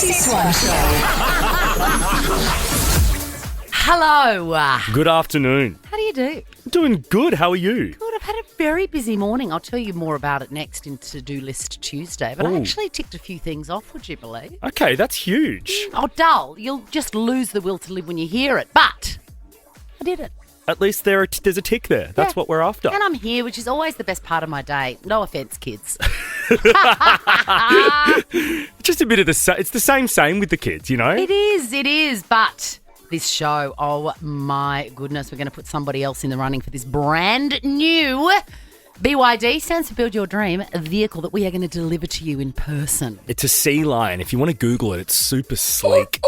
Chrissie Swan Show. Hello. Good afternoon. How do you do? Doing good. How are you? Good. I've had a very busy morning. I'll tell you more about it next in To-Do List Tuesday. But I actually ticked a few things off, would you believe? Okay, that's huge. Oh, dull. You'll just lose the will to live when you hear it. But I did it. At least there's a tick there. That's what we're after. And I'm here, which is always the best part of my day. No offence, kids. Just a bit of it's the same with the kids, you know? It is. But this show, oh my goodness, we're going to put somebody else in the running for this brand new BYD, stands for Build Your Dream, a vehicle that we are going to deliver to you in person. It's a sea lion. If you want to Google it, it's super sleek.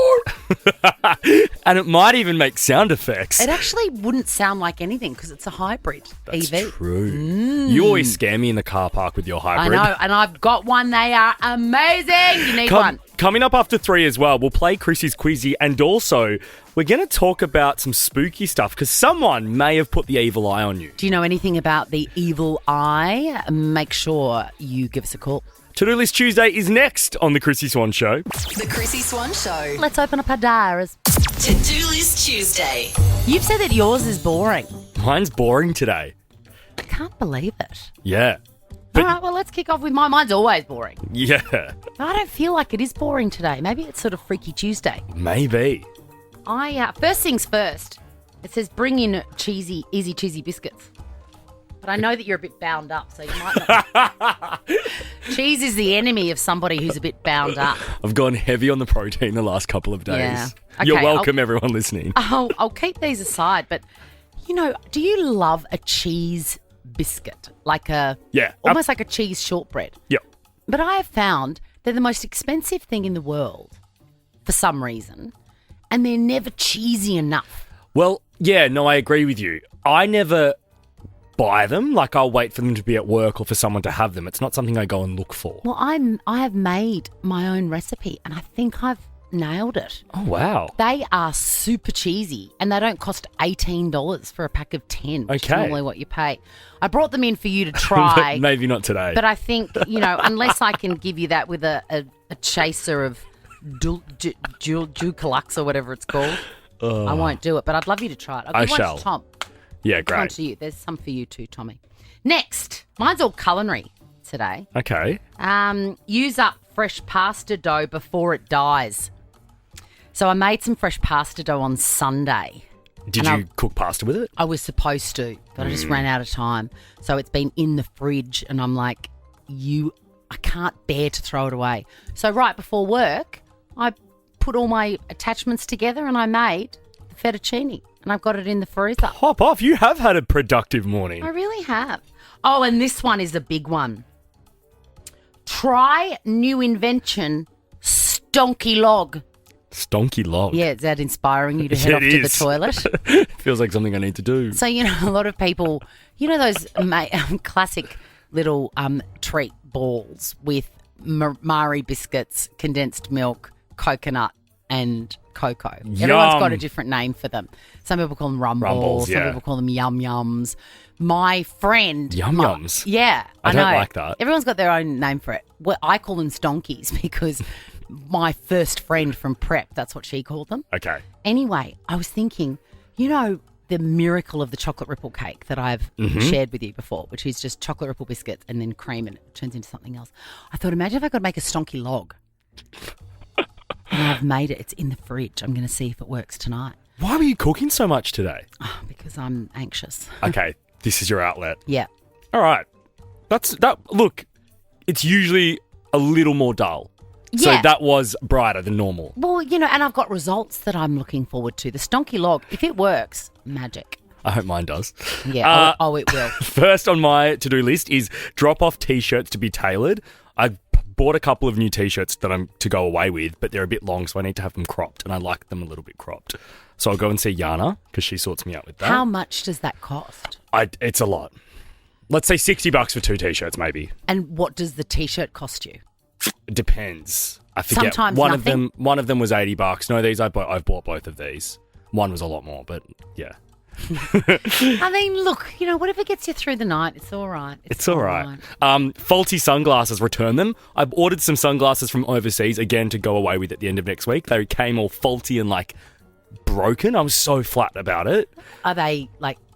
And it might even make sound effects. It actually wouldn't sound like anything because it's a hybrid That's EV. true. You always scare me in the car park with your hybrid. I know, and I've got one. They are amazing. You need one. Coming up after 3 as well, we'll play Chrissie's Quizzy, and also we're going to talk about some spooky stuff because someone may have put the evil eye on you. Do you know anything about the evil eye? Make sure you give us a call. To-Do List Tuesday is next on The Chrissy Swan Show. The Chrissie Swan Show. Let's open up our diaries. To-Do List Tuesday. You've said that yours is boring. Mine's boring today. I can't believe it. Yeah. All right, well, let's kick off with mine. Mine's always boring. Yeah. But I don't feel like it is boring today. Maybe it's sort of Freaky Tuesday. Maybe. First things first, it says bring in easy cheesy biscuits. But I know that you're a bit bound up, so you might not. Cheese is the enemy of somebody who's a bit bound up. I've gone heavy on the protein the last couple of days. Yeah. Okay, You're welcome, everyone listening. I'll keep these aside, but, you know, do you love a cheese biscuit? Like almost like a cheese shortbread. Yeah. But I have found they're the most expensive thing in the world for some reason, and they're never cheesy enough. Well, yeah, no, I agree with you. I never buy them. Like, I'll wait for them to be at work or for someone to have them. It's not something I go and look for. Well, I have made my own recipe, and I think I've nailed it. Oh, wow. They are super cheesy, and they don't cost $18 for a pack of 10, which is Okay. normally what you pay. I brought them in for you to try. Maybe not today. But I think, you know, unless I can give you that with a chaser of Dukalux or whatever it's called, I won't do it. But I'd love you to try it. I give one shall. to Tom. Yeah, One great. to you. There's some for you too, Tommy. Next, mine's all culinary today. Okay. Use up fresh pasta dough before it dies. So I made some fresh pasta dough on Sunday. Did you cook pasta with it? I was supposed to, but I just ran out of time. So it's been in the fridge, and I'm like, I can't bear to throw it away. So right before work, I put all my attachments together and I made the fettuccine, and I've got it in the freezer. Hop off. You have had a productive morning. I really have. Oh, and this one is a big one. Try new invention, stonky log. Stonky log. Yeah, is that inspiring you to head off to the toilet? Feels like something I need to do. So, you know, a lot of people, you know those classic little treat balls with Mari biscuits, condensed milk, coconut and cocoa. Everyone's got a different name for them. Some people call them rumbles. Some people call them yum-yums. My friend... Yum-yums? Yeah, I don't know. like that. Everyone's got their own name for it. Well, I call them stonkies because my first friend from prep, that's what she called them. Okay. Anyway, I was thinking, you know, the miracle of the chocolate ripple cake that I've shared with you before, which is just chocolate ripple biscuits and then cream and it turns into something else. I thought, imagine if I could make a stonky log. And I've made it. It's in the fridge. I'm going to see if it works tonight. Why were you cooking so much today? Oh, because I'm anxious. Okay, this is your outlet. Yeah. All right. Look, it's usually a little more dull. So Yeah. that was brighter than normal. Well, you know, and I've got results that I'm looking forward to. The stonky log, if it works, magic. I hope mine does. Yeah. It will. First on my to-do list is drop off T-shirts to be tailored. I've bought a couple of new T-shirts that I'm to go away with, but they're a bit long, so I need to have them cropped, and I like them a little bit cropped. So I'll go and see Yana because she sorts me out with that. How much does that cost? It's a lot. Let's say $60 for 2 T-shirts, maybe. And what does the T-shirt cost you? It depends. I forget. Sometimes one nothing. of them was $80. No, I've bought both of these. One was a lot more, but yeah. I mean, look, whatever gets you through the night, it's all right. It's all right. Faulty sunglasses, return them. I've ordered some sunglasses from overseas, again, to go away with at the end of next week. They came all faulty and, broken. I was so flat about it. Are they,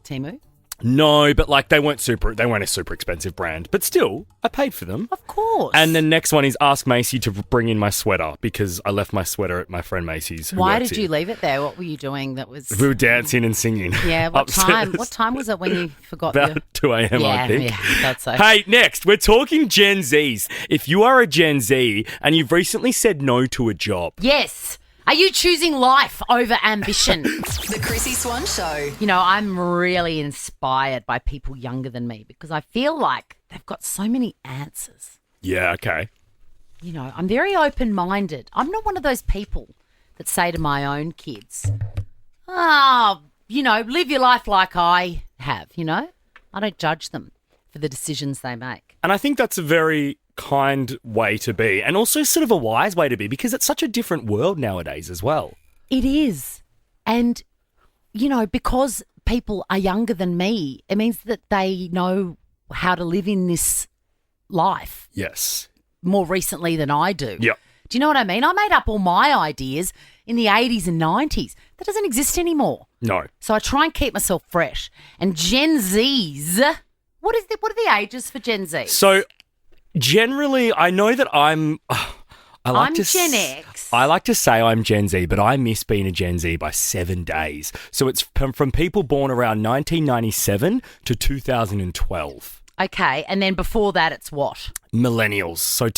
Temu? No, but they weren't a super expensive brand. But still, I paid for them. Of course. And the next one is ask Macy to bring in my sweater because I left my sweater at my friend Macy's. Why did you leave it there? What were you doing that was... We were dancing and singing. Yeah, what upstairs. time was it when you forgot About 2 a.m, I think. Yeah, that's so. Hey, next, we're talking Gen Zs. If you are a Gen Z and you've recently said no to a job... Yes. Are you choosing life over ambition? The Chrissie Swan Show. I'm really inspired by people younger than me because I feel like they've got so many answers. Yeah, okay. I'm very open-minded. I'm not one of those people that say to my own kids, live your life like I have, I don't judge them for the decisions they make. And I think that's a very kind way to be and also sort of a wise way to be because it's such a different world nowadays as well. It is. And, because people are younger than me, it means that they know how to live in this life. Yes. More recently than I do. Yep. Do you know what I mean? I made up all my ideas in the 80s and 90s. That doesn't exist anymore. No. So I try and keep myself fresh. And Gen Zs, what are the ages for Gen Z? So generally, I know that I'm Gen X. I like to say I'm Gen Z, but I miss being a Gen Z by 7 days. So it's from people born around 1997 to 2012. Okay, and then before that, it's what? Millennials. So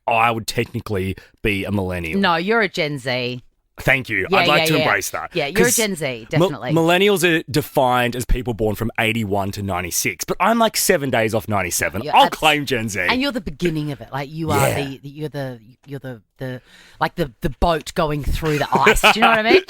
I would technically be a millennial. No, you're a Gen Z. Thank you. I'd like to embrace that. Yeah, you're a Gen Z, definitely. Millennials are defined as people born from 81 to 96, but I'm 7 days off 97. I'll claim Gen Z. And you're the beginning of it. You are the boat going through the ice. Do you know what I mean?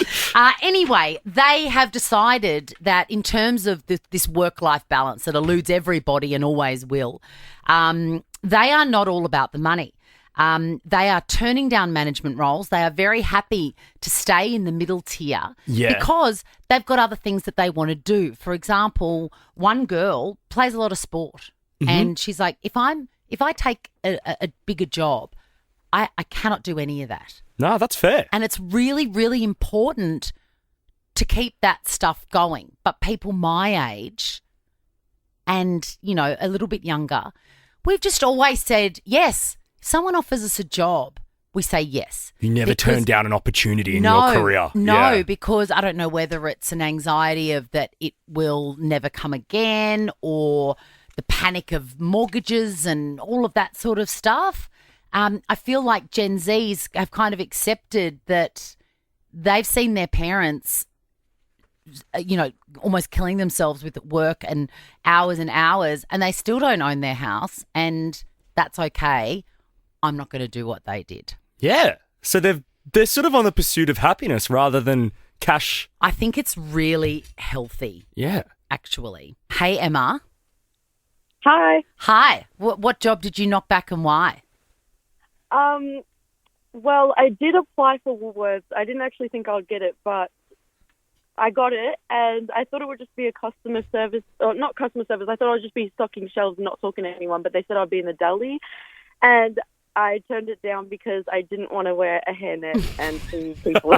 Anyway, they have decided that in terms of this work-life balance that eludes everybody and always will, they are not all about the money. They are turning down management roles. They are very happy to stay in the middle tier because they've got other things that they want to do. For example, one girl plays a lot of sport and she's like, if I take a bigger job, I cannot do any of that. No, that's fair. And it's really, really important to keep that stuff going. But people my age and, a little bit younger, we've just always said yes. Someone offers us a job, we say yes. You never turn down an opportunity in your career. No, because I don't know whether it's an anxiety of that it will never come again or the panic of mortgages and all of that sort of stuff. I feel like Gen Zs have kind of accepted that they've seen their parents, almost killing themselves with work and hours, and they still don't own their house, and that's okay. I'm not going to do what they did. Yeah. So they're sort of on the pursuit of happiness rather than cash. I think it's really healthy. Yeah. Actually. Hey, Emma. Hi. Hi. What job did you knock back and why? Well, I did apply for Woolworths. I didn't actually think I would get it, but I got it, and I thought it would just be a customer service, or not customer service. I thought I would just be stocking shelves and not talking to anyone, but they said I'd be in the deli, and I turned it down because I didn't want to wear a hairnet and see people.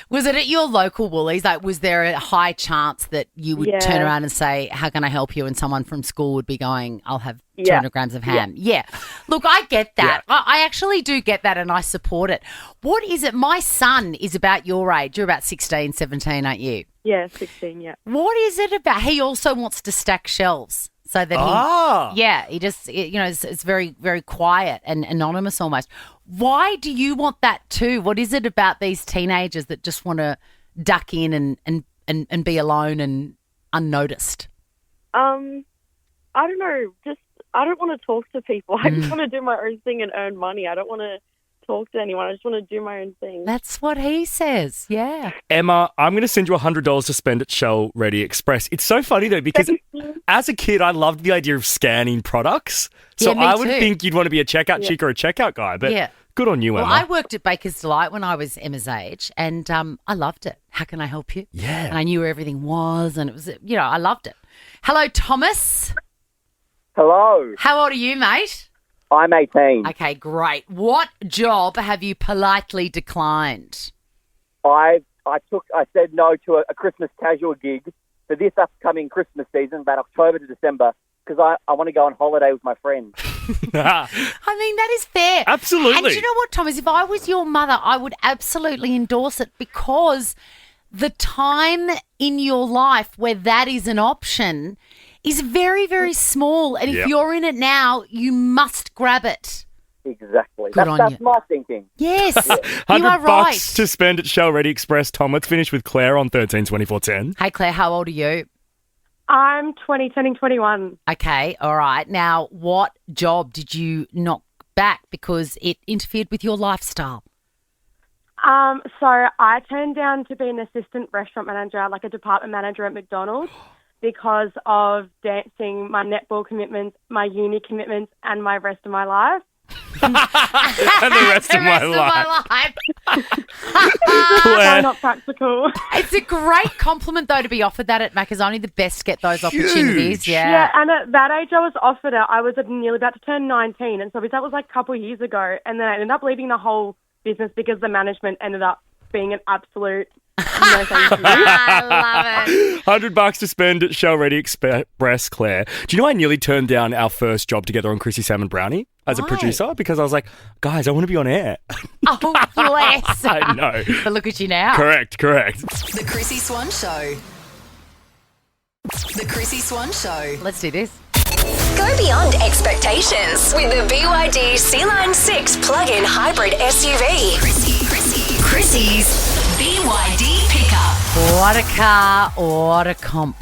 Was it at your local Woolies? Was there a high chance that you would turn around and say, how can I help you? And someone from school would be going, I'll have 200 grams of ham. Yeah. Look, I get that. Yeah. I actually do get that and I support it. What is it? My son is about your age. You're about 16, 17, aren't you? Yeah, 16, yeah. What is it about? He also wants to stack shelves. So that he just, it's very, very quiet and anonymous almost. Why do you want that too? What is it about these teenagers that just want to duck in and be alone and unnoticed? I don't know. I don't want to talk to people. I just want to do my own thing and earn money. I don't want to talk to anyone. I just want to do my own thing. That's what he says. Yeah. Emma, I'm going to send you $100 to spend at Shell Ready Express. It's so funny though because as a kid, I loved the idea of scanning products. So Yeah, me I would too. think you'd want to be a checkout chick or a checkout guy. But Good on you, Well, Emma. I worked at Baker's Delight when I was Emma's age, and I loved it. How can I help you? Yeah. And I knew where everything was, and it was, I loved it. Hello, Thomas. Hello, How old are you, mate? I'm 18. Okay, great. What job have you politely declined? I said no to a Christmas casual gig for this upcoming Christmas season, about October to December, because I want to go on holiday with my friends. I mean, that is fair. Absolutely. And do you know what, Thomas? If I was your mother, I would absolutely endorse it, because the time in your life where that is an option is very, very small. And if you're in it now, you must grab it. Exactly. Good on That's you. my thinking. Yes, you 100 are bucks right. to spend at Shell Ready Express, Tom. Let's finish with Claire on 13 24 10. Hey, Claire, how old are you? I'm 20, turning 21. Okay, all right. Now, what job did you knock back because it interfered with your lifestyle? So I turned down to be an assistant restaurant manager, like a department manager at McDonald's, because of dancing, my netball commitments, my uni commitments, and my rest of my life. And the rest of my life. So Claire, not practical. It's a great compliment, though, to be offered that at Macca's. Only the best get those opportunities. Huge. Yeah, and at that age I was offered it. I was nearly about to turn 19, and so that was like a couple of years ago. And then I ended up leaving the whole business because the management ended up being an absolute no thank you. I love it. 100 bucks to spend at Shell Ready Express, Claire. Do you know I nearly turned down our first job together on Chrissie Salmon Brownie as a Why? producer? Because I was like, guys, I want to be on air. Oh, bless. I know. But look at you now. Correct. The Chrissy Swan Show. The Chrissy Swan Show. Let's do this. Go beyond expectations with the BYD Sea-Line 6 plug-in hybrid SUV. Chrissy's BYD pickup. What a car, what a comp.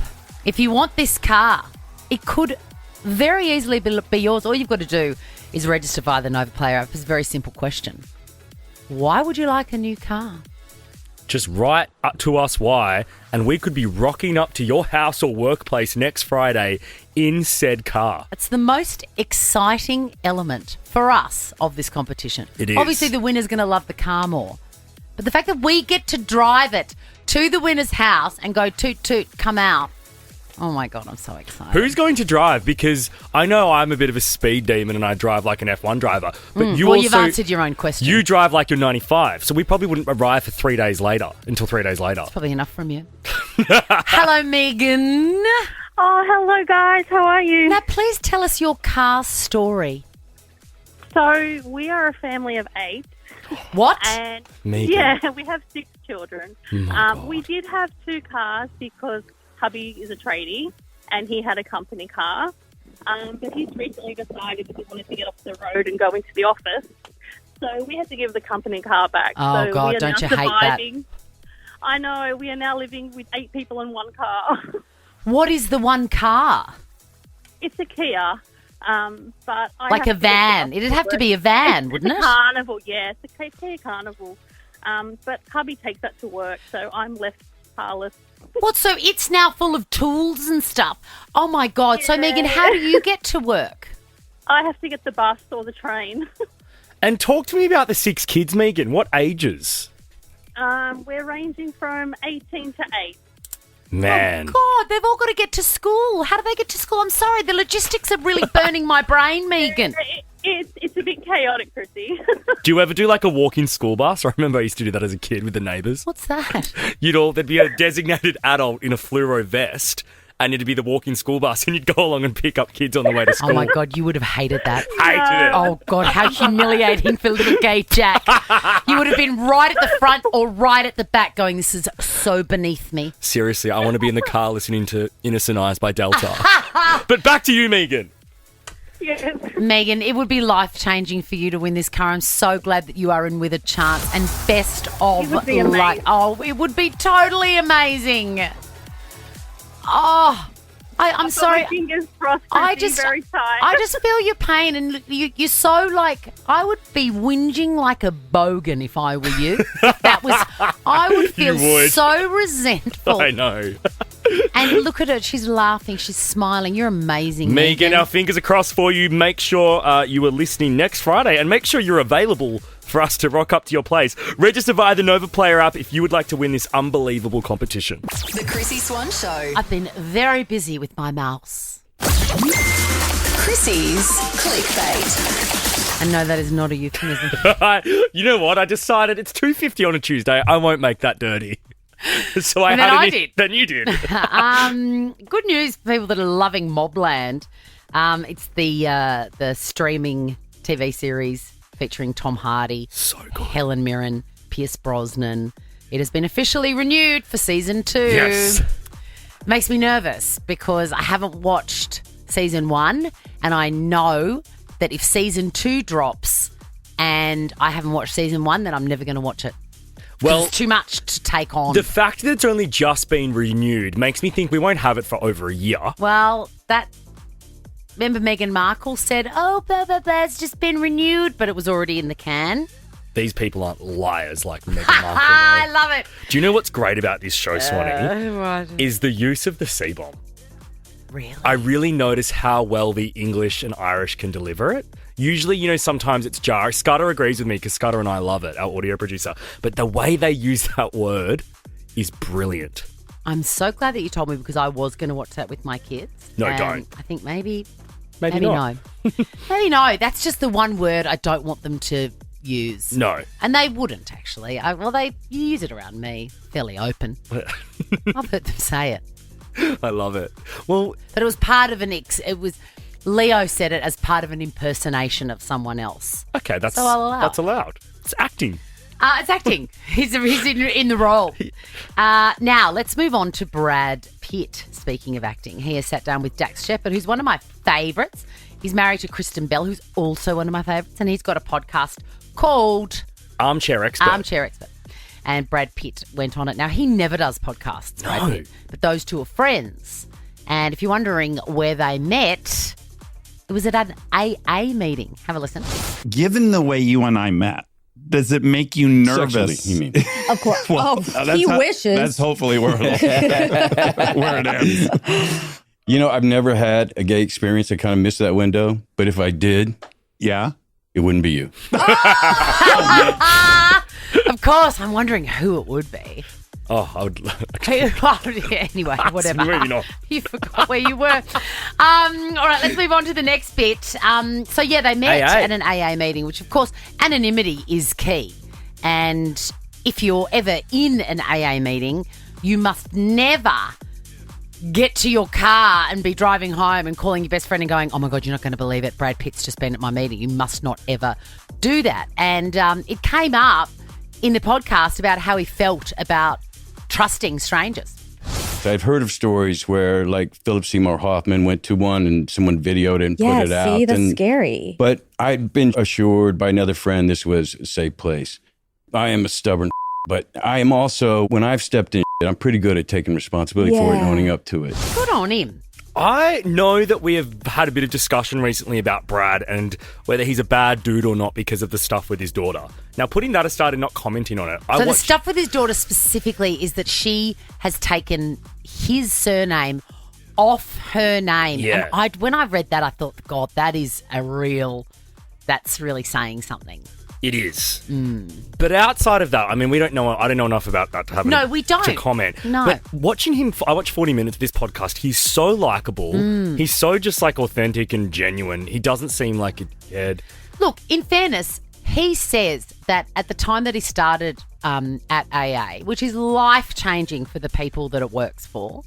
If you want this car, it could very easily be yours. All you've got to do is register via the Nova Player app. It's a very simple question. Why would you like a new car? Just write up to us why, and we could be rocking up to your house or workplace next Friday in said car. It's the most exciting element for us of this competition. It is. Obviously, the winner's going to love the car more. But the fact that we get to drive it to the winner's house and go toot toot, come out. Oh my God, I'm so excited. Who's going to drive? Because I know I'm a bit of a speed demon and I drive like an F1 driver. But you well, also, you've answered your own question. you drive like you're 95. So we probably wouldn't arrive for 3 days later, until 3 days later. Probably enough from you. Hello, Megan. Oh, hello guys. How are you? Now, please tell us your car story. So we are a family of 8, What? and Megan. yeah, we have 6 children. My God. We did have 2 cars because hubby is a tradie and he had a company car. But he's recently decided that he wanted to get off the road and go into the office. So we had to give the company car back. Oh, so God, we are don't now you hate that? surviving. I know, we are now living with 8 people in one car. What is the one car? It's a Kia. But I Like have a to get van. the It'd have to be a van, wouldn't It's it? a Carnival, yeah. It's a Kia Carnival. But hubby takes that to work, so I'm left carless. What, so it's now full of tools and stuff? Oh, my God. So, Megan, how do you get to work? I have to get the bus or the train. And talk to me about the 6 kids, Megan. What ages? We're ranging from 18 to 8. Man. God, they've all got to get to school. How do they get to school? I'm sorry. The logistics are really burning my brain, Megan. It's a bit chaotic, Chrissy. Do you ever do like a walk-in school bus? I remember I used to do that as a kid with the neighbours. What's that? There'd be a designated adult in a fluoro vest, and it'd be the walk-in school bus, and you'd go along and pick up kids on the way to school. Oh, my God, you would have hated that. Hated it. Oh, God, how humiliating for little gay Jack. You would have been right at the front or right at the back going, this is so beneath me. Seriously, I want to be in the car listening to Innocent Eyes by Delta. But back to you, Megan. Yes. Megan, it would be life-changing for you to win this car. I'm so glad that you are in with a chance. And best of It would be luck. amazing. Oh, it would be totally amazing. Oh, I'm sorry. My fingers crossed, I Chrissy, just, very tight. I just feel your pain, and you're so like. I would be whinging like a bogan if I were you. I would feel You would. so resentful. I know. And look at her. She's laughing. She's smiling. You're amazing, Megan, our fingers are crossed for you. Make sure you are listening next Friday and make sure you're available for us to rock up to your place. Register via the Nova Player app if you would like to win this unbelievable competition. The Chrissie Swan Show. I've been very busy with my mouse. Chrissie's Clickbait. And no, that is not a euphemism. You know what? I decided it's 2:50 on a Tuesday. I won't make that dirty. So And then I did. Then you did. Good news for people that are loving Mobland. It's the streaming TV series featuring Tom Hardy, So good. Helen Mirren, Pierce Brosnan. It has been officially renewed for season 2. Yes. Makes me nervous because I haven't watched season 1, and I know that if season 2 drops and I haven't watched season 1, then I'm never going to watch it. Well, It's too much to take on. the fact that it's only just been renewed makes me think we won't have it for over a year. Well, remember Meghan Markle said, oh, blah, blah, blah, it's just been renewed, but it was already in the can. These people aren't liars like Meghan Markle. I though. love it. Do you know what's great about this show, Swanee? Right. Is the use of the C-bomb. Really? I really notice how well the English and Irish can deliver it. Usually, sometimes it's jarring. Scudder agrees with me because Scudder and I love it, our audio producer. But the way they use that word is brilliant. I'm so glad that you told me because I was going to watch that with my kids. No, and don't. I think maybe Maybe no. not. Maybe no. That's just the one word I don't want them to use. No. And they wouldn't, actually. They use it around me, fairly open. I've heard them say it. I love it. Well, But it was part of Leo said it as part of an impersonation of someone else. okay, that's So I'll allow. that's allowed. It's acting. It's acting. He's in the role. Now, let's move on to Brad Pitt. Speaking of acting, he has sat down with Dax Shepard, who's one of my favourites. He's married to Kristen Bell, who's also one of my favourites, and he's got a podcast called Armchair expert. Armchair Expert. And Brad Pitt went on it. Now, he never does podcasts, Brad No. Pitt, but those two are friends. And if you're wondering where they met, it was at an AA meeting. Have a listen. Given the way you and I met, does it make you nervous? Sexually, you mean? Of course. Well, he wishes. That's hopefully where it ends. I've never had a gay experience. I kind of missed that window. But if I did, Yeah. it wouldn't be you. Of course, I'm wondering who it would be. Oh, I would. Anyway, whatever. Moving on. You forgot where you were. All right, let's move on to the next bit. They met AA. at an AA meeting, which, of course, anonymity is key. And if you're ever in an AA meeting, you must never get to your car and be driving home and calling your best friend and going, oh, my God, you're not going to believe it. Brad Pitt's just been at my meeting. You must not ever do that. And it came up in the podcast about how he felt about trusting strangers. So I've heard of stories where, like, Philip Seymour Hoffman went to one and someone videoed it and put it out. That's scary. But I've been assured by another friend this was a safe place. I am a stubborn but I am also, when I've stepped in, I'm pretty good at taking responsibility for it and owning up to it. Good on him. I know that we have had a bit of discussion recently about Brad and whether he's a bad dude or not because of the stuff with his daughter. Now, putting that aside and not commenting on it, The stuff with his daughter specifically is that she has taken his surname off her name. Yeah. And when I read that, I thought, God, that's really saying something. It is. But outside of that, I mean, I don't know enough about that to have we don't. to comment. No. But watching him, I watched 40 minutes of this podcast. He's so likable. He's so just like authentic and genuine. He doesn't seem like a kid. Look, in fairness, he says that at the time that he started at AA, which is life-changing for the people that it works for,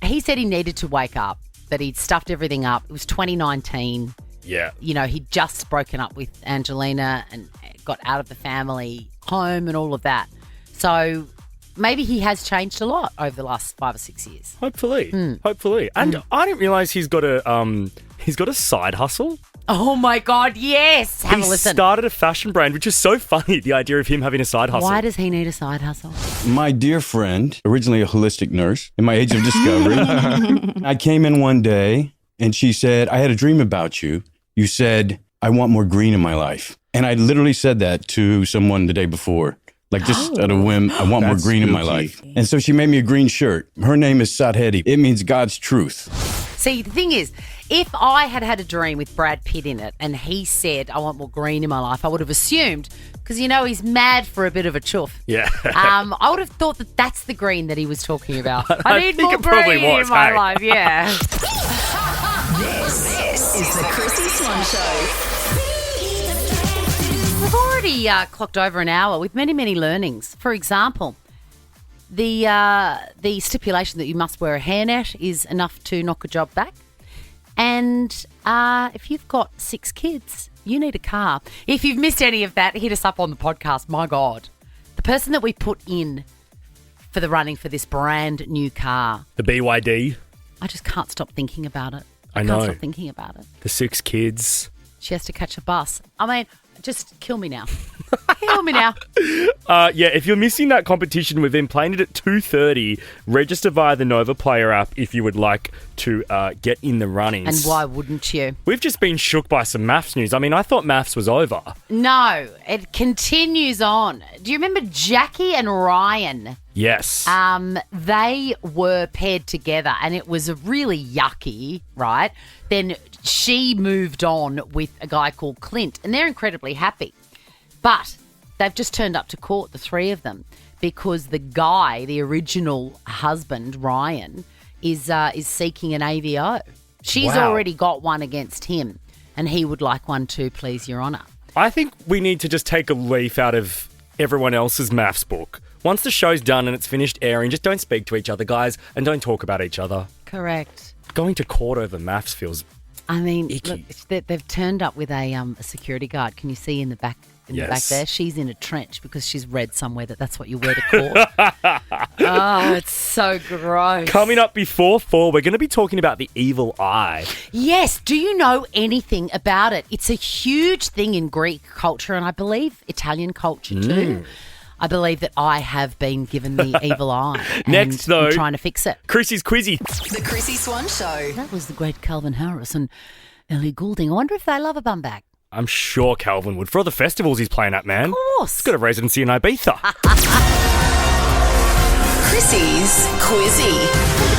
he said he needed to wake up, that he'd stuffed everything up. It was 2019. Yeah. You know, he'd just broken up with Angelina and got out of the family home and all of that. So maybe he has changed a lot over the last 5 or 6 years. Hopefully. And I didn't realise he's got a side hustle. Oh, my God, yes. Have a He listen. started a fashion brand, which is so funny, the idea of him having a side hustle. Why does he need a side hustle? My dear friend, originally a holistic nurse in my age of discovery, I came in one day and she said, I had a dream about you. You said, I want more green in my life. And I literally said that to someone the day before. Like just at a whim, I want more That's green in my spooky. life. And so she made me a green shirt. Her name is Sadhedi. It means God's truth. See, the thing is, if I had had a dream with Brad Pitt in it and he said, I want more green in my life, I would have assumed, because, he's mad for a bit of a chuff. Yeah. I would have thought that that's the green that he was talking about. I need think more it probably green was, in my hey? life, yeah. This is the Chrissie Swan Show. We've already clocked over an hour with many, many learnings. For example, the stipulation that you must wear a hairnet is enough to knock a job back. And if you've got 6 kids, you need a car. If you've missed any of that, hit us up on the podcast. My God. The person that we put in for the running for this brand new car. The BYD. I just can't stop thinking about it. I Can't know. stop thinking about it. The 6 kids. She has to catch a bus. I mean, just kill me now. Kill me now. Yeah, if you're missing that competition, we've been playing it at 2:30. Register via the Nova Player app if you would like to get in the runnings. And why wouldn't you? We've just been shook by some maths news. I mean, I thought maths was over. No, it continues on. Do you remember Jackie and Ryan? Yes. They were paired together and it was really yucky, right? Then she moved on with a guy called Clint and they're incredibly happy. But they've just turned up to court, the 3 of them, because the guy, the original husband, Ryan, is seeking an AVO. She's Wow. already got one against him and he would like one too, please, Your Honour. I think we need to just take a leaf out of everyone else's maths book. Once the show's done and it's finished airing, just don't speak to each other, guys, and don't talk about each other. Correct. Going to court over maths feels... I mean, icky. look, they've turned up with a security guard. Can you see in the back? In the back Yes. there, she's in a trench because she's read somewhere that that's what you wear to court. Oh, it's so gross. Coming up before 4, we're going to be talking about the evil eye. Yes. Do you know anything about it? It's a huge thing in Greek culture and I believe Italian culture too. I believe that I have been given the evil eye. Next, though, I'm trying to fix it. Chrissie's Quizzy. The Chrissie Swan Show. That was the great Calvin Harris and Ellie Goulding. I wonder if they love a bum bag. I'm sure Calvin would. For all the festivals he's playing at, man. Of course. He's got a residency in Ibiza. Chrissie's Quizzy.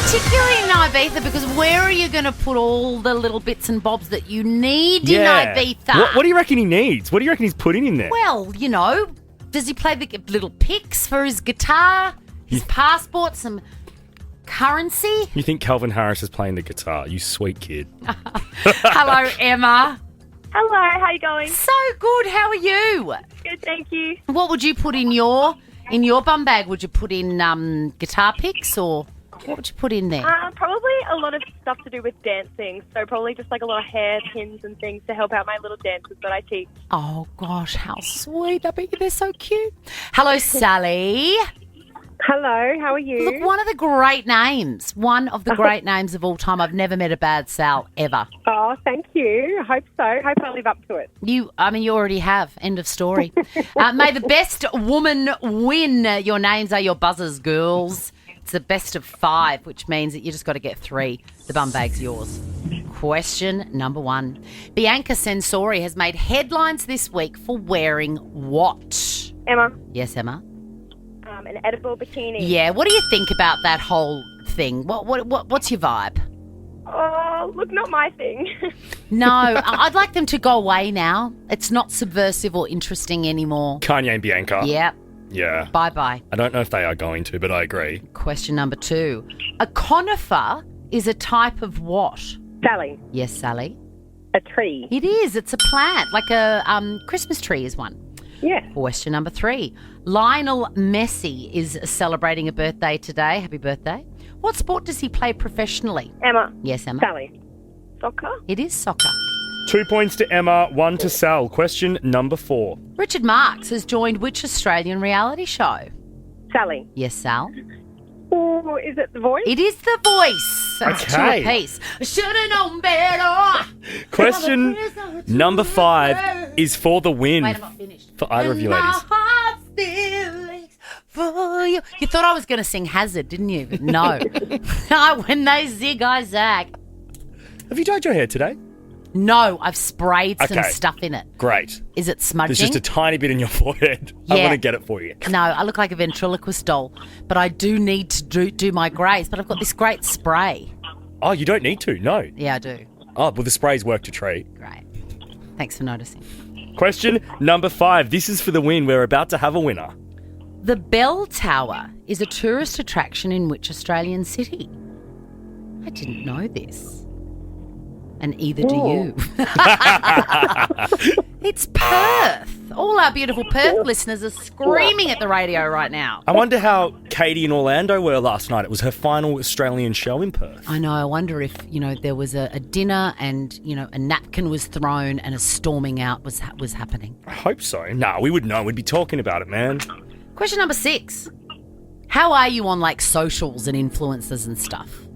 Particularly in Ibiza, because where are you going to put all the little bits and bobs that you need in Ibiza? What do you reckon he needs? What do you reckon he's putting in there? Well, does he play the little picks for his guitar, his passport, some currency? You think Calvin Harris is playing the guitar? You sweet kid. Hello, Emma. Hello, how you going? So good. How are you? Good, thank you. What would you put in your bum bag? Would you put in guitar picks or what would you put in there? Probably a lot of stuff to do with dancing. So probably just like a lot of hairpins and things to help out my little dancers that I teach. Oh gosh, how sweet! I bet they're so cute. Hello, Sally. Hello, how are you? Look, one of the great names of all time. I've never met a bad Sal ever. Oh, thank you. I hope so. Hope I live up to it. You already have. End of story. May the best woman win. Your names are your buzzers, girls. It's the best of 5, which means that you just got to get 3. The bum bag's yours. Question number 1. Bianca Sensori has made headlines this week for wearing what? Emma, Yes, Emma? an edible bikini. Yeah, what do you think about that whole thing? What's your vibe? Oh, look, not my thing. No, I'd like them to go away now. It's not subversive or interesting anymore. Kanye and Bianca. Yep. Yeah. Bye-bye. I don't know if they are going to, but I agree. Question number 2. A conifer is a type of what? Sally, Yes, Sally? a tree. It is. It's a plant, like a Christmas tree is one. Yeah. Question number 3. Lionel Messi is celebrating a birthday today. Happy birthday. What sport does he play professionally? Emma, Yes, Emma? Sally, soccer. It is soccer. 2 points to Emma, 1 to Sal. Question number 4. Richard Marx has joined which Australian reality show? Sally. Yes, Sal? Oh, is it The Voice? It is The Voice. That's 2 Okay. apiece. Should have known better. Question number 5 is for the win. Wait, I'm not finished. For either of you ladies. My heart still aches for you. You thought I was going to sing Hazard, didn't you? No. When they zig, I zag. Have you dyed your hair today? No, I've sprayed some Okay. stuff in it. Great. Is it smudging? There's just a tiny bit in your forehead. I Yeah. want to get it for you. No, I look like a ventriloquist doll, but I do need to do my grace. But I've got this great spray. Oh, you don't need to. No. Yeah, I do. Oh, well, the sprays worked a treat. Great. Thanks for noticing. Question number 5. This is for the win. We're about to have a winner. The Bell Tower is a tourist attraction in which Australian city? I didn't know this. And either do you. It's Perth. All our beautiful Perth listeners are screaming at the radio right now. I wonder how Katie in Orlando were last night. It was her final Australian show in Perth. I know. I wonder if, there was a dinner and, a napkin was thrown and a storming out was happening. I hope so. No, we would know. We'd be talking about it, man. Question number 6. How are you on, socials and influencers and stuff?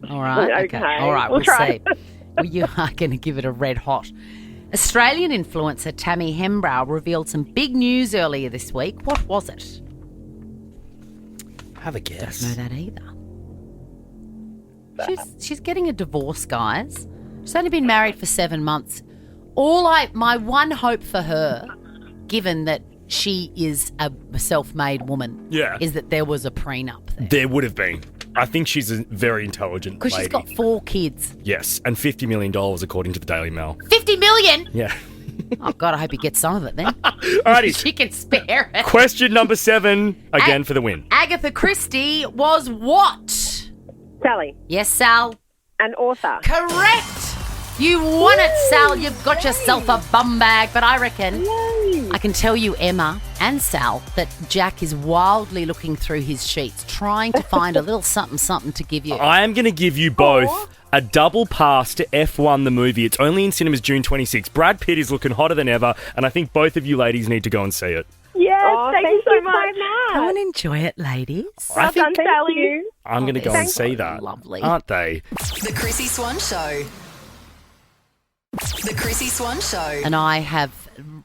All right. Okay. All right. We'll see. Well, you are going to give it a red hot. Australian influencer Tammy Hembrow revealed some big news earlier this week. What was it? Have a guess. Don't know that either. She's getting a divorce, guys. She's only been married for 7 months. My one hope for her, given that she is a self-made woman, is that there was a prenup there. There would have been. I think she's a very intelligent lady. Because she's got 4 kids. Yes, and $50 million according to the Daily Mail. 50 million? Yeah. Oh, God, I hope you get some of it then. Alrighty. She can spare it. Question number 7, again for the win. Agatha Christie was what? Sally. Yes, Sal. An author. Correct. You won it, Sal. You've got yourself a bum bag. But I reckon I can tell you, Emma and Sal, that Jack is wildly looking through his sheets, trying to find a little something to give you. I am going to give you both a double pass to F1 the movie. It's only in cinemas June 26th. Brad Pitt is looking hotter than ever, and I think both of you ladies need to go and see it. Yes, thank you so much. Go and enjoy it, ladies. I think Sally. I'm going to go and see that. Lovely. Aren't they? The Chrissie Swan Show. The Chrissie Swan Show. And I have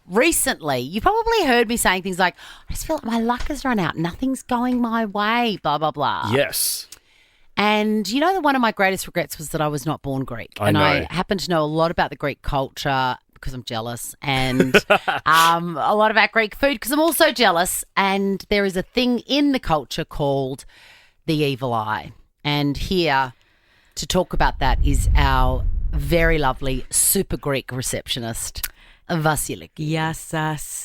recently, you probably heard me saying things like, I just feel like my luck has run out. Nothing's going my way, blah, blah, blah. Yes. And that one of my greatest regrets was that I was not born Greek. I know. I happen to know a lot about the Greek culture because I'm jealous, and a lot about Greek food because I'm also jealous. And there is a thing in the culture called the evil eye. And here to talk about that is our very lovely super Greek receptionist, Vasilik. Yes,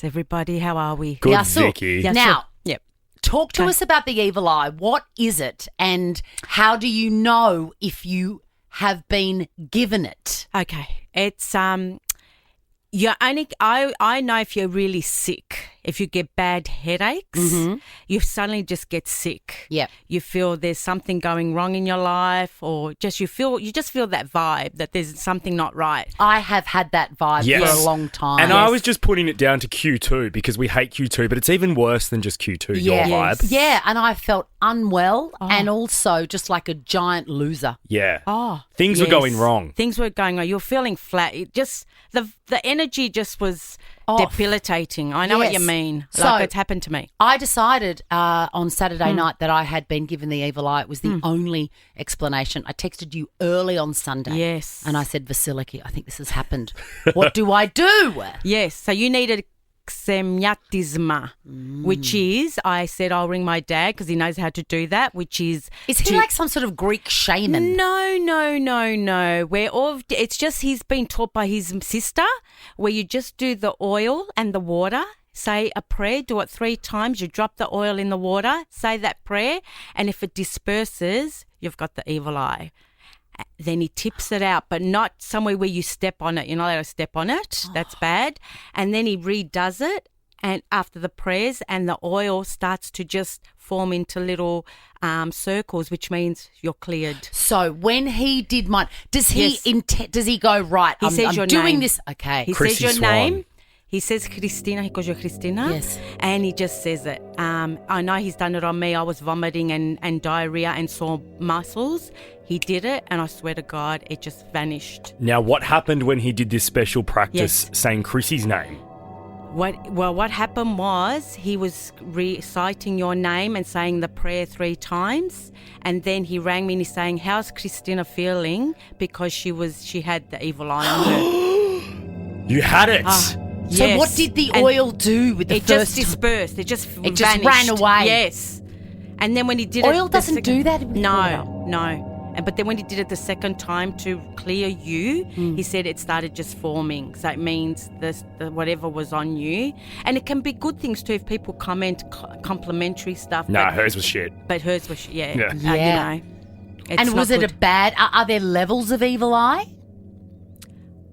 everybody, how are we? Good, Yasu. Vicky. Yasu. Now, Yep. talk to us about the evil eye. What is it, and how do you know if you have been given it? Okay, it's you're only. I know if you're really sick. If you get bad headaches, you suddenly just get sick. Yep. You feel there's something going wrong in your life, or you just feel that vibe that there's something not right. I have had that vibe Yes. for a long time. And I was just putting it down to Q2 because we hate Q2, but it's even worse than just Q2, your vibe. Yeah, and I felt unwell and also just like a giant loser. Yeah. Oh, Things were going wrong. Things were going wrong. You're feeling flat. It just the energy just was Off. debilitating. I know what you Yes. mean. So- Like it's happened to me. I decided on Saturday night that I had been given the evil eye. It was the only explanation. I texted you early on Sunday. Yes. And I said, Vasiliki, I think this has happened. What do I do? Yes. So you needed xemiatisma, which is, I said I'll ring my dad because he knows how to do that, which is... Is he like some sort of Greek shaman? No. It's just he's been taught by his sister where you just do the oil and the water. Say a prayer, do it 3 times. You drop the oil in the water, say that prayer, and if it disperses, you've got the evil eye. Then he tips it out, but not somewhere where you step on it. You're not allowed to step on it. That's bad. And then he redoes it, and after the prayers, and the oil starts to just form into little circles, which means you're cleared. So when he did mine, does he Yes. does he go, right, He I'm says your doing name. this? Okay. He Chrissie says your Swan. name. He says Christina. He calls you Christina. Yes. And he just says it. I know he's done it on me. I was vomiting and diarrhea and sore muscles. He did it, and I swear to God, it just vanished. Now, what happened when he did this special practice Yes. saying Chrissie's name? What happened was he was reciting your name and saying the prayer 3 times, and then he rang me and he's saying, "How's Christina feeling?" Because she had the evil eye on her. You had it. So Yes. what did the And oil do with the it first? just dispersed. It just just vanished. ran away. Yes. And then when he did Oil it, doesn't do that with No, oil. no. But then when he did it the second time to clear you, he said it started just forming. So it means the whatever was on you. And it can be good things too if people comment complimentary stuff. Nah, hers was shit. But hers was, yeah. Yeah. You know, it's And was not it good. a bad? Are there levels of evil eye?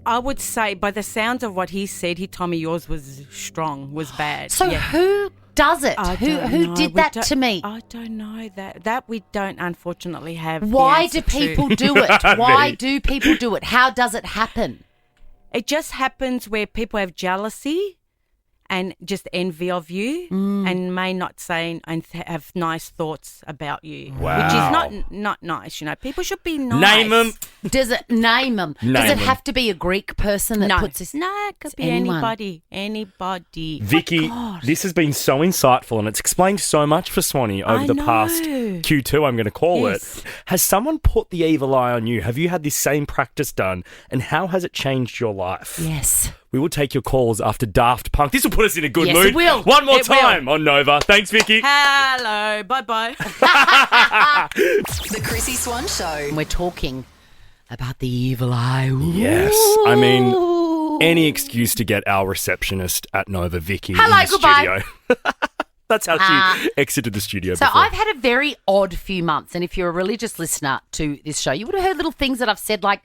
I would say, by the sounds of what he said, he told me yours was strong, was bad. So yeah. who does it? I Who don't know. did We that don't- to me? I don't know that. That we don't unfortunately have. the Why answer do people to. do it? Why Me. do people do it? How does it happen? It just happens where people have jealousy and just envy of you and may not say and have nice thoughts about you, which is not nice. You know, people should be nice. Name them. Does it name them? Does Name it 'em. have to be a Greek person that No, puts this? no, it could It's be anyone. anybody. Vicky, this has been so insightful and it's explained so much for Swanee over I the past know. Q2, I'm going to call Yes. it. Has someone put the evil eye on you? Have you had this same practice done? And how has it changed your life? Yes. We will take your calls after Daft Punk. This will put us in a good Yes, mood. it will. One more It will. time on Nova. Thanks, Vicky. Hello, bye-bye. The Chrissie Swan Show. And we're talking about the evil eye. Yes. I mean, any excuse to get our receptionist at Nova, Vicky, Hello, in the goodbye. studio. That's how she exited the studio So before. I've had a very odd few months, and if you're a religious listener to this show, you would have heard little things that I've said like,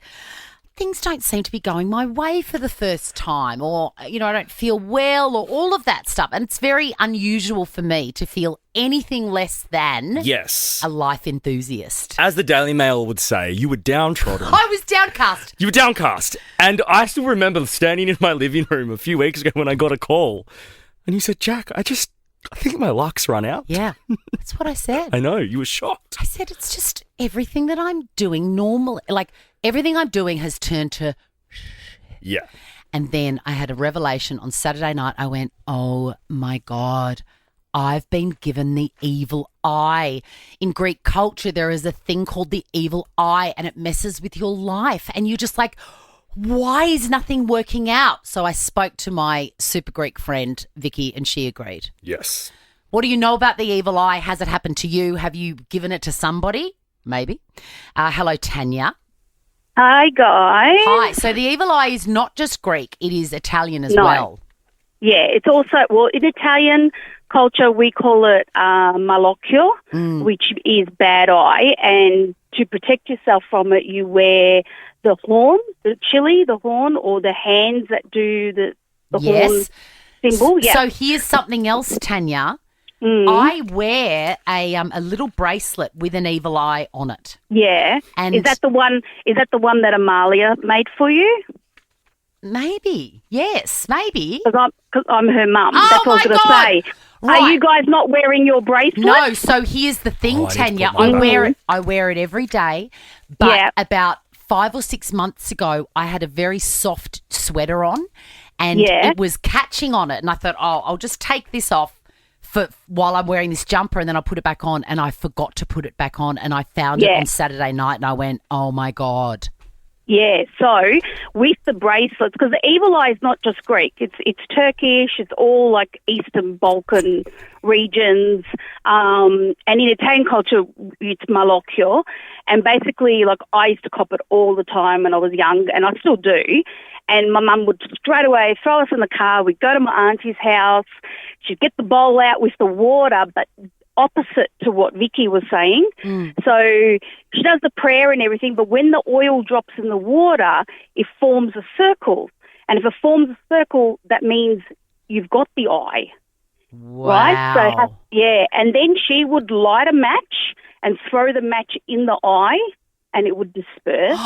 things don't seem to be going my way for the first time, or, you know, I don't feel well, or all of that stuff. And it's very unusual for me to feel anything less than Yes. a life enthusiast. As the Daily Mail would say, you were downtrodden. I was downcast. You were downcast. And I still remember standing in my living room a few weeks ago when I got a call. And you said, Jack, I think my luck's run out. Yeah, that's what I said. I know, you were shocked. I said, it's just everything that I'm doing normally. Like, everything I'm doing has turned to... Yeah. And then I had a revelation on Saturday night. I went, oh my God, I've been given the evil eye. In Greek culture, there is a thing called the evil eye, and it messes with your life. And you're just like, why is nothing working out? So I spoke to my super Greek friend, Vicky, and she agreed. Yes. What do you know about the evil eye? Has it happened to you? Have you given it to somebody? Maybe. Hello, Tanya. Hi, guys. Hi. So the evil eye is not just Greek, it is Italian as No. well. Yeah, it's also, well, in Italian culture, we call it malocchio, which is bad eye. And to protect yourself from it, you wear the horn, the chili, the horn, or the hands that do the horn Yes. symbol. Yeah. So here's something else, Tanya. I wear a little bracelet with an evil eye on it. Yeah. And is that the one that Amalia made for you? Maybe. Yes, maybe. Because I'm her mum. Oh, That's what I was my going to God. say. Right. Are you guys not wearing your bracelet? No, so here's the thing, Oh, I need to Tanya. put mine I wear it every day. But Yeah. about 5 or 6 months ago, I had a very soft sweater on, and Yeah. it was catching on it. And I thought, oh, I'll just take this off while I'm wearing this jumper, and then I'll put it back on. And I forgot to put it back on, and I found it Yeah. on Saturday night, and I went, oh my God. Yeah, so with the bracelets, because the evil eye is not just Greek, it's Turkish, it's all like Eastern Balkan regions, and in Italian culture, it's malocchio, and basically, like, I used to cop it all the time when I was young, and I still do, and my mum would straight away throw us in the car, we'd go to my auntie's house, she'd get the bowl out with the water, but opposite to what Vicky was saying. So she does the prayer and everything, but when the oil drops in the water, it forms a circle. And if it forms a circle, that means you've got the eye. Wow. Right? So yeah, and then she would light a match and throw the match in the eye and it would disperse.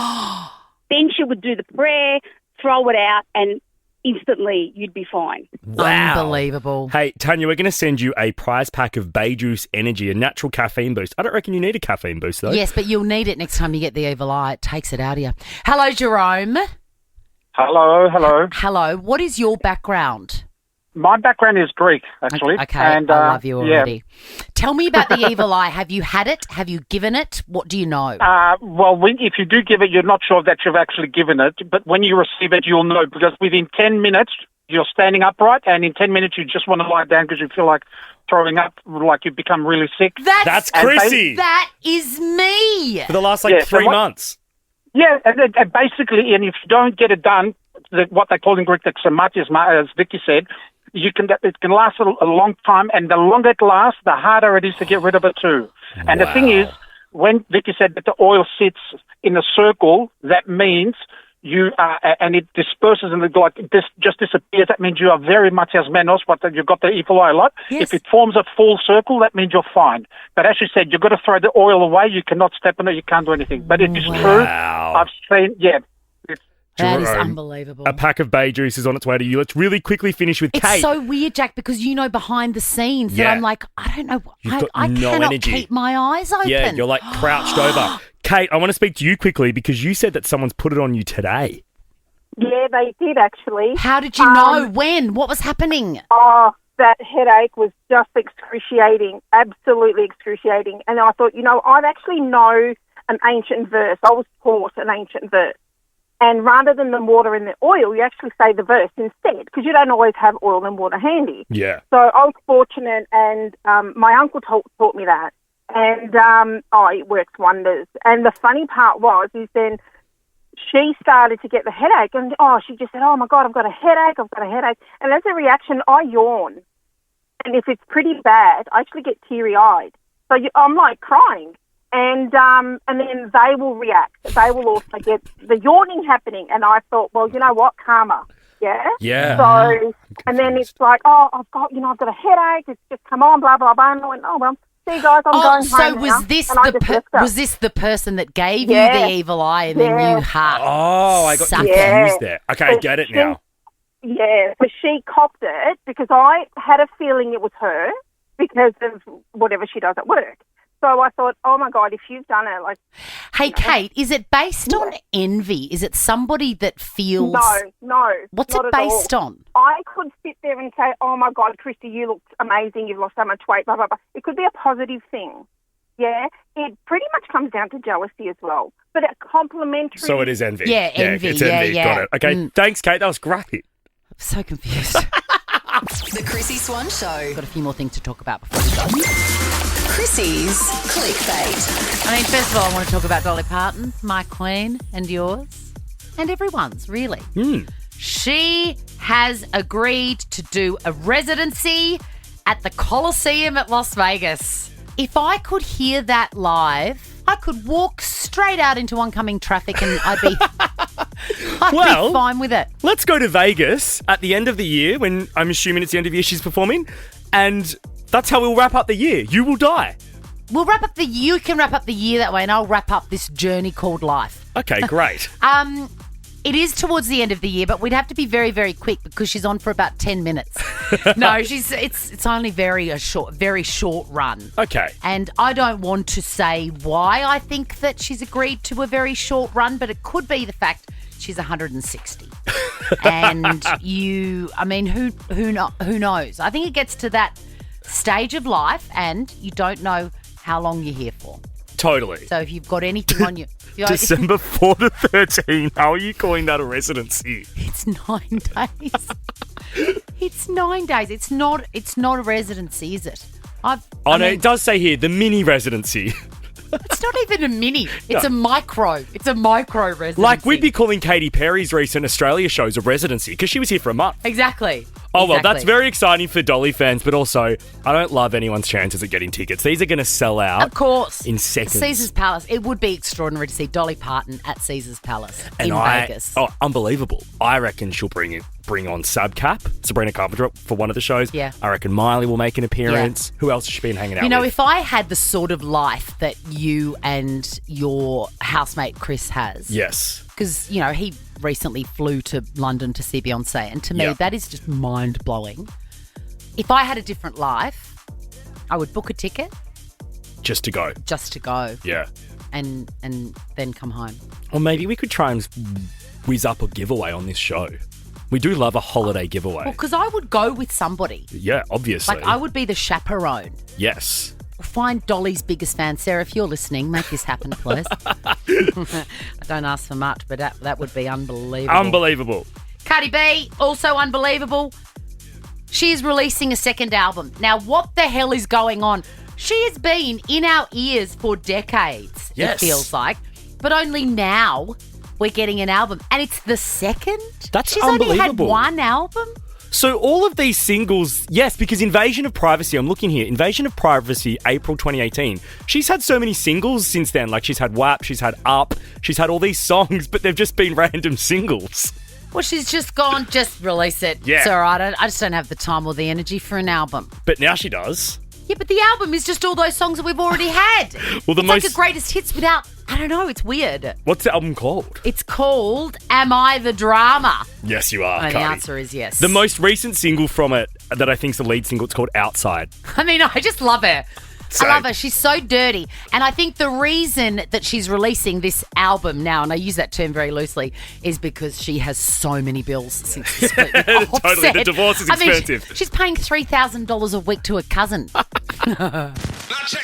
Then she would do the prayer, throw it out, and instantly you'd be fine. Wow. Unbelievable. Hey, Tanya, we're going to send you a prize pack of Bay Juice Energy, a natural caffeine boost. I don't reckon you need a caffeine boost, though. Yes, but you'll need it next time you get the evil eye. It takes it out of you. Hello, Jerome. Hello. Hello. What is your background? My background is Greek, actually. Okay, and, I love you yeah. already. Tell me about the evil eye. Have you had it? Have you given it? What do you know? Well, if you do give it, you're not sure that you've actually given it. But when you receive it, you'll know, because within 10 minutes, you're standing upright, and in 10 minutes, you just want to lie down because you feel like throwing up, like you've become really sick. That's Chrissie. That is me. For the last, 3 months. Yeah, and basically, and if you don't get it done, what they call in Greek the xematisma, as Vicky said, it can last a long time, and the longer it lasts, the harder it is to get rid of it too. And the thing is, when Vicky said that the oil sits in a circle, that means and it disperses and just disappears. That means you are very much asmenos, but you've got the evil eye a lot. Yes. If it forms a full circle, that means you're fine. But as you said, you've got to throw the oil away. You cannot step on it. You can't do anything. But it is true. I've seen, That is Jerome, unbelievable. A pack of bay juice is on its way to you. Let's really quickly finish with It's Kate. so weird, Jack, because you know behind the scenes that I'm like, I don't know. You've got I no cannot energy. keep my eyes open. Yeah, you're like crouched over. Kate, I want to speak to you quickly because you said that someone's put it on you today. Yeah, they did actually. How did you know? When? What was happening? Oh, that headache was just excruciating, absolutely excruciating. And I thought, I actually know an ancient verse. I was taught an ancient verse. And rather than the water and the oil, you actually say the verse instead, because you don't always have oil and water handy. Yeah. So I was fortunate, and my uncle taught me that. And, it works wonders. And the funny part is then she started to get the headache, and, she just said, oh, my God, I've got a headache. And as a reaction, I yawn. And if it's pretty bad, I actually get teary-eyed. So I'm like crying. And then they will react. They will also get the yawning happening. And I thought, well, you know what? Karma. Yeah? Yeah. So, and then it's like, I've got a headache. It's just come on, blah, blah, blah. And I went, oh, well, see, guys, I'm going home now. Was this the person that gave you the evil eye and then you I got confused there. Okay, I get it now. Yeah, so she copped it because I had a feeling it was her because of whatever she does at work. So I thought, oh, my God, if you've done it, Hey, Kate, is it based on envy? Is it somebody that feels... No. What's not it at all. based on? I could sit there and say, oh, my God, Christy, you look amazing. You've lost so much weight, blah, blah, blah. It could be a positive thing. Yeah? It pretty much comes down to jealousy as well. But a complimentary... So it is envy. Yeah, envy. It's envy. Yeah. Got it. Okay, thanks, Kate. That was great. I'm so confused. The Chrissie Swan Show. Got a few more things to talk about before we go. Chrissie's clickbait. I mean, first of all, I want to talk about Dolly Parton, my queen, and yours, and everyone's, really. She has agreed to do a residency at the Coliseum at Las Vegas. If I could hear that live, I could walk straight out into oncoming traffic and I'd be fine with it. Let's go to Vegas at the end of the year when I'm assuming it's the end of the year she's performing, and that's how we'll wrap up the year. You will die. You can wrap up the year that way, and I'll wrap up this journey called life. Okay, great. It is towards the end of the year, but we'd have to be very, very quick because she's on for about 10 minutes. No, it's only very short run. Okay. And I don't want to say why I think that she's agreed to a very short run, but it could be the fact she's 160. And who knows? I think it gets to that stage of life and you don't know how long you're here for. Totally. So if you've got anything on you... December 4 to 13. How are you calling that a residency? It's 9 days. It's 9 days. It's not a residency, is it? It does say here, the mini residency. It's not even a mini. It's a micro. It's a micro residency. Like, we'd be calling Katy Perry's recent Australia shows a residency because she was here for a month. Exactly. Oh, well, that's very exciting for Dolly fans, but also, I don't love anyone's chances at getting tickets. These are going to sell out. Of course. In seconds. Caesar's Palace. It would be extraordinary to see Dolly Parton at Caesar's Palace in Vegas. Oh, unbelievable. I reckon she'll bring on Subcap, Sabrina Carpenter, for one of the shows. Yeah. I reckon Miley will make an appearance. Yeah. Who else has she been hanging out with? If I had the sort of life that you and your housemate Chris has. Yes. Because, he recently flew to London to see Beyonce. And to me, that is just mind-blowing. If I had a different life, I would book a ticket. Just to go. Yeah. And then come home. Or maybe we could try and whiz up a giveaway on this show. We do love a holiday giveaway. Well, because I would go with somebody. Yeah, obviously. Like, I would be the chaperone. Yes. Find Dolly's biggest fan. Sarah, if you're listening, make this happen, please. I don't ask for much, but that would be unbelievable. Unbelievable. Cardi B, also unbelievable. She is releasing a second album. Now, what the hell is going on? She has been in our ears for decades, Yes. it feels like. But only now we're getting an album. And it's the second? That's She's only had unbelievable. one album? So all of these singles, yes, because Invasion of Privacy, I'm looking here, Invasion of Privacy, April 2018. She's had so many singles since then. Like, she's had WAP, she's had Up, she's had all these songs, but they've just been random singles. Well, she's just gone, just release it. Yeah. It's all right. I just don't have the time or the energy for an album. But now she does. Yeah, but the album is just all those songs that we've already had. Well, the it's most... like a greatest hits without, I don't know, it's weird. What's the album called? It's called Am I the Drama? Yes, you are, And the Cardi. answer is yes. The most recent single from it that I think is the lead single, it's called Outside. I mean, I just love her. Same. I love her. She's so dirty. And I think the reason that she's releasing this album now, and I use that term very loosely, is because she has so many bills since the split with Totally. Offset. The divorce is I mean, expensive. she's paying $3,000 a week to her cousin. Check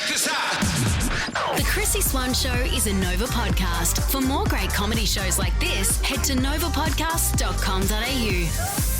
this out. The Chrissie Swan Show is a Nova podcast. For more great comedy shows like this, head to novapodcast.com.au.